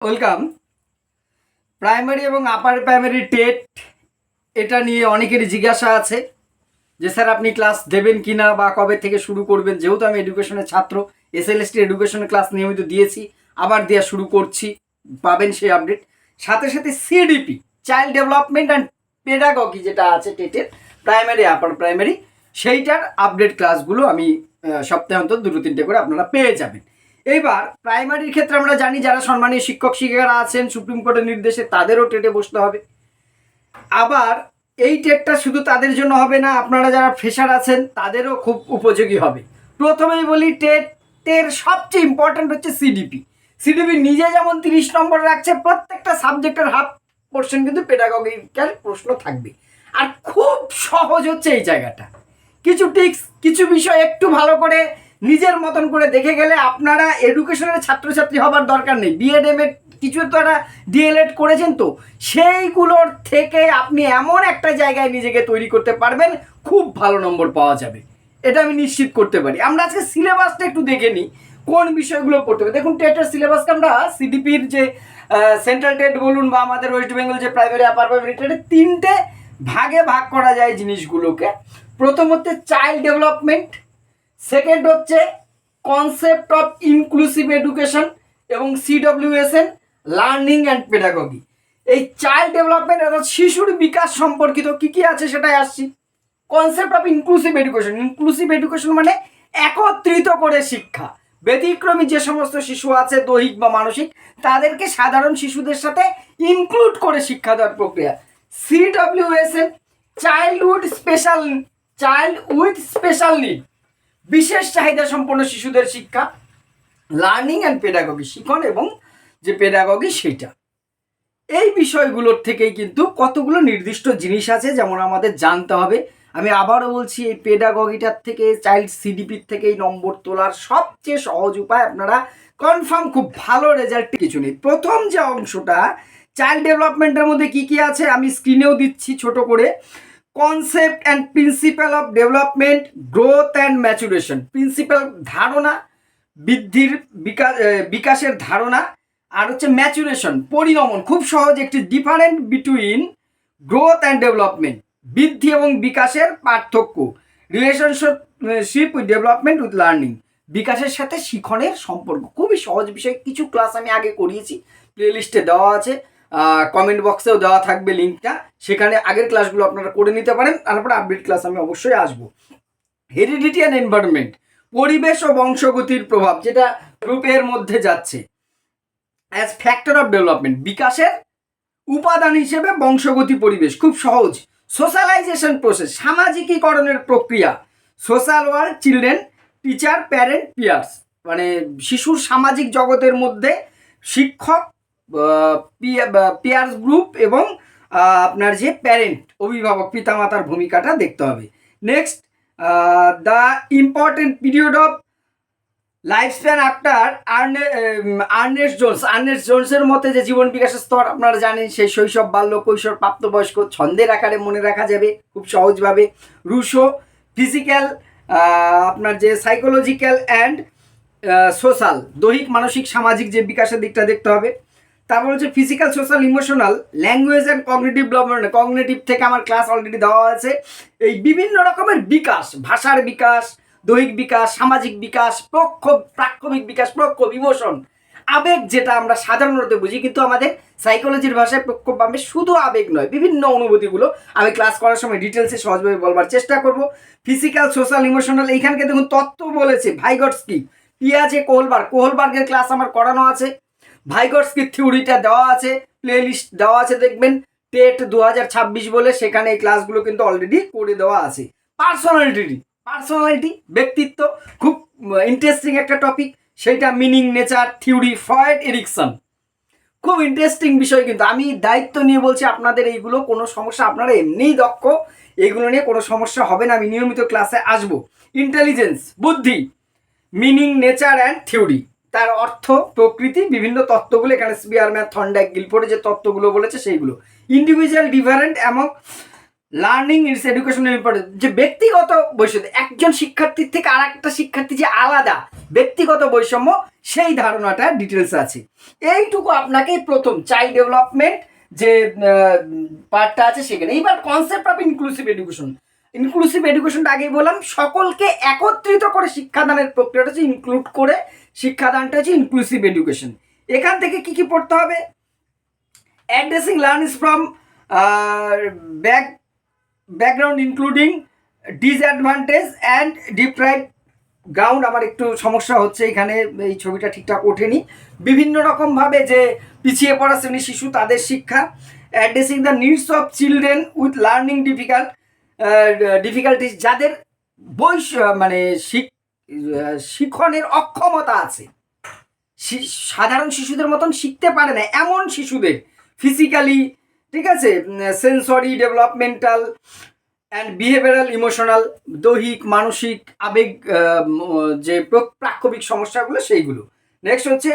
Welcome. Primary এবং upper primary TET এটা নিয়ে অনেকেরই জিজ্ঞাসা আছে যে স্যার আপনি ক্লাস দেবেন কি না বা কবে থেকে শুরু করবেন। যেহেতু আমি এডুকেশনের ছাত্র, এসএলএসটি এডুকেশনের ক্লাস নিয়মিত দিয়েছি, আবার দেওয়া শুরু করছি, পাবেন সেই আপডেট। সাথে সাথে CDP, child development and pedagogy যেটা আছে টেটের প্রাইমারি আপার প্রাইমারি, সেইটার আপডেট ক্লাসগুলো আমি সপ্তাহে অন্তত 2-3টে করে আপনারা পেয়ে যাবেন। এইবার প্রাইমারির ক্ষেত্রে আমরা জানি যারা সম্মানীয় শিক্ষক শিক্ষিকারা আছেন সুপ্রিম কোর্টের নির্দেশে তাদেরও টেটে বসতে হবে। আবার এই টেটটা শুধু তাদের জন্য হবে না, আপনারা যারা ফ্রেশার আছেন তাদেরও খুব উপযোগী হবে। প্রথমেই বলি টেটের সবচেয়ে ইম্পর্ট্যান্ট হচ্ছে সিডিপি। সিডিপি নিজে যেমন 30 নম্বর রাখছে, প্রত্যেকটা সাবজেক্টের হাফ পোর্শন কিন্তু পেডাগজিক্যাল প্রশ্ন থাকবে। আর খুব সহজ হচ্ছে এই জায়গাটা। কিছু টিক্স, কিছু বিষয় একটু ভালো করে নিজের মতন করে দেখে গেলে আপনারা এডুকেশনের ছাত্রছাত্রী হবার দরকার নেই। বিএড এমএড কিছু তো একটা ডিএলএড করেছেন, তো সেইগুলোর থেকে আপনি এমন একটা জায়গায় নিজেকে তৈরি করতে পারবেন, খুব ভালো নম্বর পাওয়া যাবে, এটা আমি নিশ্চিত করতে পারি। আমরা আজকে সিলেবাসটা একটু দেখে নিই কোন বিষয়গুলো পড়তে হবে। দেখুন টেটের সিলেবাসকে আমরা সিডিপির যে সেন্ট্রাল টেট বলুন বা আমাদের ওয়েস্ট বেঙ্গল যে প্রাইমারি আপার প্রাইমারি টেটে 3টে ভাগে ভাগ করা যায় জিনিসগুলোকে। প্রথম হচ্ছে চাইল্ড ডেভেলপমেন্ট, সেকেন্ড হচ্ছে কনসেপ্ট অফ ইনক্লুসিভ এডুকেশন এবং সিডব্লিউএসএন লার্নিং অ্যান্ড পেডাগজি। এই চাইল্ড ডেভেলপমেন্ট অর্থাৎ শিশুর বিকাশ সম্পর্কিত কী কী আছে সেটাই আসছি। Concept of inclusive education, inclusive education মানে একত্রিত করে শিক্ষা। ব্যতিক্রমী যে সমস্ত শিশু আছে দৈহিক বা মানসিক, তাদেরকে সাধারণ শিশুদের সাথে ইনক্লুড করে শিক্ষা দেওয়ার প্রক্রিয়া। CWSN child with special need, বিশেষ চাহিদা সম্পন্ন শিশুদের শিক্ষা। লার্নিং অ্যান্ড পেডাগজি, শিখন এবং যে পেডাগজি সেইটা। এই বিষয়গুলোর থেকেই কিন্তু কতগুলো নির্দিষ্ট জিনিস আছে যেমন আমাদের জানতে হবে। আমি আবারও বলছি, এই পেডাগজিটার থেকে চাইল্ড সিডিপির থেকে এই নম্বর তোলার সবচেয়ে সহজ উপায়, আপনারা কনফার্ম খুব ভালো রেজাল্ট কিছু নেই। প্রথম যে অংশটা চাইল্ড ডেভেলপমেন্টের মধ্যে কি কি আছে আমি স্ক্রিনেও দিচ্ছি ছোট করে। Concept and principal of development, growth and maturation. Principal ধারণা, বৃদ্ধির বিকাশের ধারণা, আর হচ্ছে ম্যাচুরেশন পরিণমন। খুব সহজ একটি different between growth and development, বৃদ্ধি এবং বিকাশের পার্থক্য। Relationship with development with learning, বিকাশের সাথে শিখনের সম্পর্ক। খুবই সহজ বিষয়, কিছু ক্লাস আমি আগে করিয়েছি, প্লে লিস্টে দেওয়া আছে, কমেন্ট বক্সেও দেওয়া থাকবে লিঙ্কটা, সেখানে আগের ক্লাসগুলো আপনারা করে নিতে পারেন। তারপরে আপডেট ক্লাস আমি অবশ্যই আসবো। হেরিডিটি অ্যান্ড এনভায়রনমেন্ট, পরিবেশ ও বংশগতির প্রভাব, যেটা গ্রুপের মধ্যে যাচ্ছে। অ্যাজ ফ্যাক্টর অফ ডেভেলপমেন্ট, বিকাশের উপাদান হিসেবে বংশগতি পরিবেশ। খুব সহজ। সোশ্যালাইজেশন প্রসেস, সামাজিকীকরণের প্রক্রিয়া। Social world, children, teacher, parent, peers, মানে শিশুর সামাজিক জগতের মধ্যে শিক্ষক, পিয়ার্স গ্রুপ এবং আপনার যে প্যারেন্ট, অভিভাবক, পিতামাতার ভূমিকাটা দেখতে হবে। Next, the important period of life span after Ernest জোনসের মতে যে জীবন বিকাশের স্তর আপনারা জানেন, সেই শৈশব, বাল্য, কৈশোর, প্রাপ্তবয়স্ক, ছন্দের আকারে মনে রাখা যাবে খুব সহজভাবে। রুশো, ফিজিক্যাল, আপনার যে সাইকোলজিক্যাল অ্যান্ড সোশ্যাল, দৈহিক, মানসিক, সামাজিক যে বিকাশের দিকটা দেখতে হবে। তারপর হচ্ছে physical, social, emotional, language and cognitive development. Cognitive থেকে আমার ক্লাস অলরেডি দেওয়া আছে। এই বিভিন্ন রকমের বিকাশ, ভাষার বিকাশ, দৈহিক বিকাশ, সামাজিক বিকাশ, প্রাক্ষবিক বিকাশ, প্রক্ষোভ, ইমোশন, আবেগ, যেটা আমরা সাধারণত বুঝি, কিন্তু আমাদের সাইকোলজির ভাষায় প্রক্ষোভ পাবে শুধু আবেগ নয়, বিভিন্ন অনুভূতিগুলো আমি ক্লাস করার সময় ডিটেলসে সহজভাবে বলবার চেষ্টা করব। ফিজিক্যাল, সোশ্যাল, ইমোশনাল, এইখানকে দেখুন তত্ত্ব বলেছে ভাইগটস্কি, পিয়াজে, কোহলবার্গের ক্লাস আমার করানো আছে। ভাইগটস্কির থিওরিটা দেওয়া আছে, প্লে লিস্ট দেওয়া আছে, দেখবেন টেট 2026 বলে, সেখানে এই ক্লাসগুলো কিন্তু অলরেডি করে দেওয়া আছে। পার্সোনালিটি, ব্যক্তিত্ব, খুব ইন্টারেস্টিং একটা টপিক, সেইটা meaning, nature, theory, Freud, Erikson. খুব ইন্টারেস্টিং বিষয়, কিন্তু আমি দায়িত্ব নিয়ে বলছি আপনাদের এইগুলো কোনো সমস্যা, আপনারা এমনিই দক্ষ, এগুলো নিয়ে কোনো সমস্যা হবে না, আমি নিয়মিত ক্লাসে আসবো। ইন্টেলিজেন্স, বুদ্ধি, মিনিং, নেচার অ্যান্ড থিওরি, তার অর্থ, প্রকৃতি, বিভিন্ন তত্ত্বগুলো এখানে স্পিয়ারম্যান, থর্নডাইক, গিলফোর্ডে যে তত্ত্বগুলো বলেছে সেইগুলো। ইন্ডিভিজুয়াল, ডিফারেন্ট এবং লার্নিং ইজ এডুকেশনাল ইম্পর্টেন্স, যে ব্যক্তিগত বৈষম্য, একজন শিক্ষার্থীর থেকে আর একটা শিক্ষার্থী যে আলাদা, ব্যক্তিগত বৈষম্য, সেই ধারণাটা ডিটেলস আছে। এইটুকু আপনাকে প্রথম চাইল্ড ডেভেলপমেন্ট যে পার্টটা আছে সেখানে। এইবার concept of inclusive education. Inclusive এডুকেশনটা আগেই বললাম, সকলকে একত্রিত করে শিক্ষাদানের প্রক্রিয়াটা হচ্ছে ইনক্লুড করে শিক্ষাদানটা হচ্ছে ইনক্লুসিভ এডুকেশন। এখান থেকে কি কি পড়তে হবে? Addressing learnings from background including disadvantage and deprive ground. আমার একটু সমস্যা হচ্ছে এখানে, এই ছবিটা ঠিকঠাক ওঠেনি। বিভিন্ন রকমভাবে যে পিছিয়ে পড়া শ্রেণী শিশু, তাদের শিক্ষা। Addressing the needs of children with learning difficulties, যাদের মানে শিক্ষণের অক্ষমতা আছে, সাধারণ শিশুদের মতন শিখতে পারে না এমন শিশুদের, ফিজিক্যালি, ঠিক আছে, sensory, developmental and behavioural, emotional, দৈহিক, মানসিক, আবেগ যে প্রাক্ষবিক সমস্যাগুলো সেইগুলো। নেক্সট হচ্ছে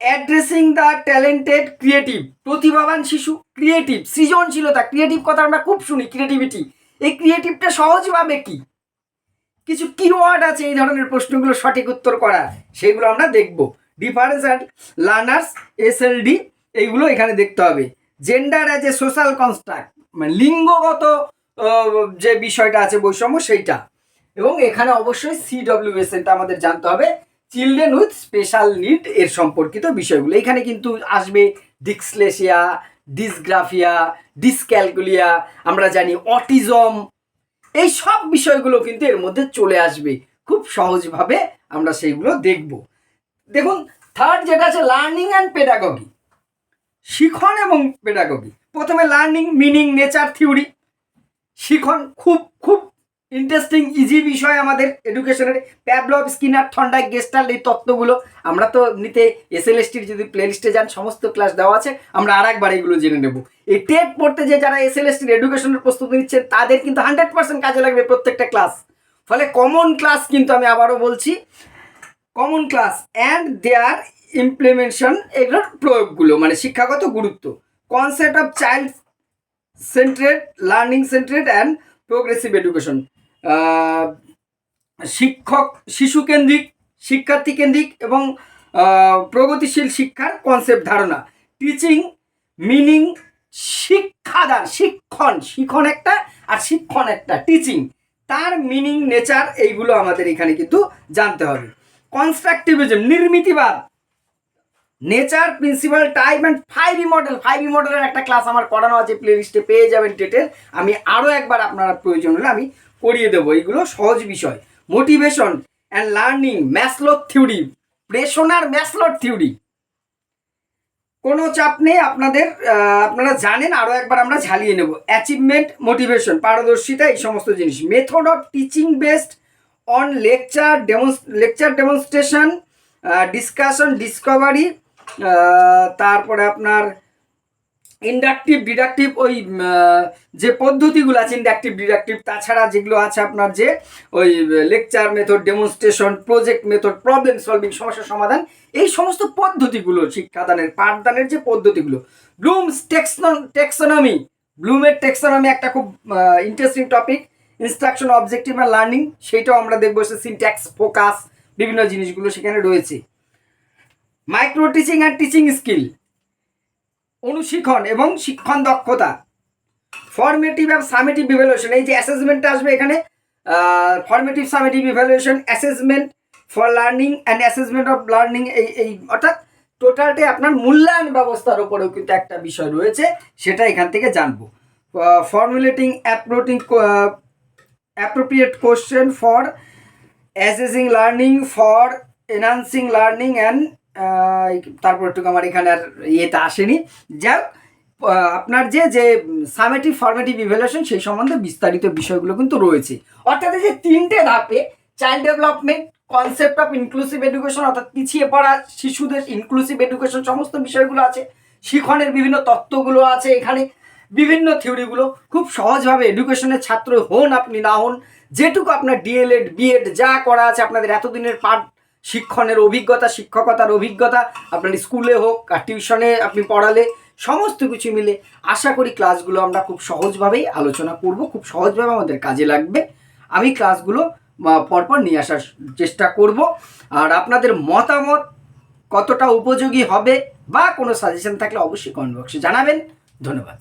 অ্যাড্রেসিং দ্য ট্যালেন্টেড ক্রিয়েটিভ, প্রতিভাবান শিশু, ক্রিয়েটিভ, সৃজনশীলতা, ক্রিয়েটিভ কথা আমরা খুব শুনি, ক্রিয়েটিভিটি। এই ক্রিয়েটিভটা সহজভাবে কি, কিছু কিওয়ার্ড আছে এই ধরনের প্রশ্নগুলো সঠিক উত্তর করা, সেগুলো আমরা দেখব। ডিফারেন্স অ্যান্ড লার্নার্স, SLD, এইগুলো এখানে দেখতে হবে। Gender as a social construct, মানে লিঙ্গগত যে বিষয়টা আছে বৈষম্য সেইটা। এবং এখানে অবশ্যই CWSNটা আমাদের জানতে হবে, চিলড্রেন উইথ স্পেশাল নিড এর সম্পর্কিত বিষয়গুলো। এখানে কিন্তু আসবে ডিসলেক্সিয়া, ডিসগ্রাফিয়া, ডিসক্যালকুলিয়া, আমরা জানি অটিজম, এই সব বিষয়গুলো কিন্তু এর মধ্যে চলে আসবে খুব সহজভাবে, আমরা সেইগুলো দেখব। দেখুন, থার্ড যেটা আছে লার্নিং অ্যান্ড পেডাগগি, শিখন এবং পেডাগগি। প্রথমে লার্নিং, মিনিং, নেচার, থিওরি। শিখন খুব খুব ইন্টারেস্টিং, ইজি বিষয় আমাদের এডুকেশনের। প্যাভলভ, স্কিনার, থর্নডাইক, গেস্টাল্ট, এই তত্ত্বগুলো আমরা তো নিতে SLSTর যদি প্লেলিস্টে যান সমস্ত ক্লাস দেওয়া আছে, আমরা আর একবার এগুলো জেনে নেব। এই টেট পড়তে যে যারা SLSTর এডুকেশনের প্রস্তুতি নিচ্ছেন তাদের কিন্তু 100% কাজে লাগবে প্রত্যেকটা ক্লাস। ফলে কমন ক্লাস কিন্তু আমি আবারও বলছি, common class and their implementation, এগুলোর প্রয়োগগুলো, মানে শিক্ষাগত গুরুত্ব। Concept of child centred, learning centred and progressive education, শিশু কেন্দ্রিক, শিক্ষার্থী কেন্দ্রিক এবং প্রগতিশীল শিক্ষার কনসেপ্ট ধারণা। টিচিং, মিনিং, শিক্ষাদান, শিখন একটা আর শিক্ষণ একটা, টিচিং, তার মিনিং, নেচার, এইগুলো আমাদের এখানে কিন্তু জানতে হবে। কনস্ট্রাকটিভিজম, নির্মিতিবাদ, nature, principle, type and 5E model. 5E মডেলের একটা ক্লাস আমার করানো আছে, প্লে লিস্টে পেয়ে যাবেন টেটের। আমি আরও একবার আপনারা প্রয়োজন হলে আমি করিয়ে দেবো, এইগুলো সহজ বিষয়। মোটিভেশন অ্যান্ড লার্নিং, ম্যাসলোর থিওরি, প্রেষণার ম্যাসলোর থিওরি। কোনো চাপ নেই আপনাদের, আপনারা জানেন, আরও একবার আমরা ঝালিয়ে নেব। অ্যাচিভমেন্ট, মোটিভেশন, পারদর্শিতা, এই সমস্ত জিনিস। Method of teaching based on lecture demonstration, discussion, Discovery, তারপরে আপনার ইন্ডাকটিভ, ডিডাকটিভ, ওই যে পদ্ধতিগুলো আছে ইন্ডাকটিভ, ডিডাকটিভ, তাছাড়া যেগুলো আছে আপনার যে ওই lecture method, demonstration, project method, problem solving, সমস্যা সমাধান, এই সমস্ত পদ্ধতিগুলো শিক্ষাদানের, পাঠদানের যে পদ্ধতিগুলো। ব্লুমস টেক্সোনমি, ব্লুমের টেক্সোনমি একটা খুব ইন্টারেস্টিং টপিক। ইনস্ট্রাকশন, অবজেক্টিভ আর লার্নিং, সেইটাও আমরা দেখবো। সিনট্যাক্স, ফোকাস, বিভিন্ন জিনিসগুলো সেখানে রয়েছে। Micro teaching and teaching skill, অনুশিক্ষণ এবং শিক্ষণ দক্ষতা। ফর্মেটিভ আর সামেটিভ ইভ্যালুয়েশন, এই যে অ্যাসেসমেন্টটা আসবে এখানে, formative, summative evaluation, assessment for learning and assessment of learning, এই অর্থাৎ টোটালটাই আপনার মূল্যায়ন ব্যবস্থার উপরেও কিন্তু একটা বিষয় রয়েছে, সেটা এখান থেকে জানবো। Formulating appropriate question for assessing learning, for enhancing learning and, তারপর একটু আমার এখানে আর ইয়েটা আসেনি। যাই আপনার যে সামেটিভ, ফর্মেটিভ ইভ্যালুয়েশন, সেই সম্বন্ধে বিস্তারিত বিষয়গুলো কিন্তু রয়েছে। অর্থাৎ এই যে 3টে ধাপে, child development, concept of inclusive education, অর্থাৎ পিছিয়ে পড়া শিশুদের ইনক্লুসিভ এডুকেশন, সমস্ত বিষয়গুলো আছে। শিক্ষণের বিভিন্ন তত্ত্বগুলো আছে এখানে, বিভিন্ন থিওরিগুলো খুব সহজভাবে এডুকেশনের ছাত্র হন আপনি না হন, যেটুকু আপনার DLED, B.Ed যা করা আছে, আপনাদের এতদিনের পাঠ শিক্ষণের অভিজ্ঞতা, শিক্ষকতার অভিজ্ঞতা, আপনার স্কুলে হোক আর টিউশনে আপনি পড়ালে, সমস্ত কিছু মিলে আশা করি ক্লাসগুলো আমরা খুব সহজভাবেই আলোচনা করব, খুব সহজভাবে আমাদের কাজে লাগবে। আমি ক্লাসগুলো পরপর নিয়ে আসার চেষ্টা করব। আর আপনাদের মতামত কতটা উপযোগী হবে বা কোনো সাজেশন থাকলে অবশ্যই কমেন্ট বক্সে জানাবেন। ধন্যবাদ।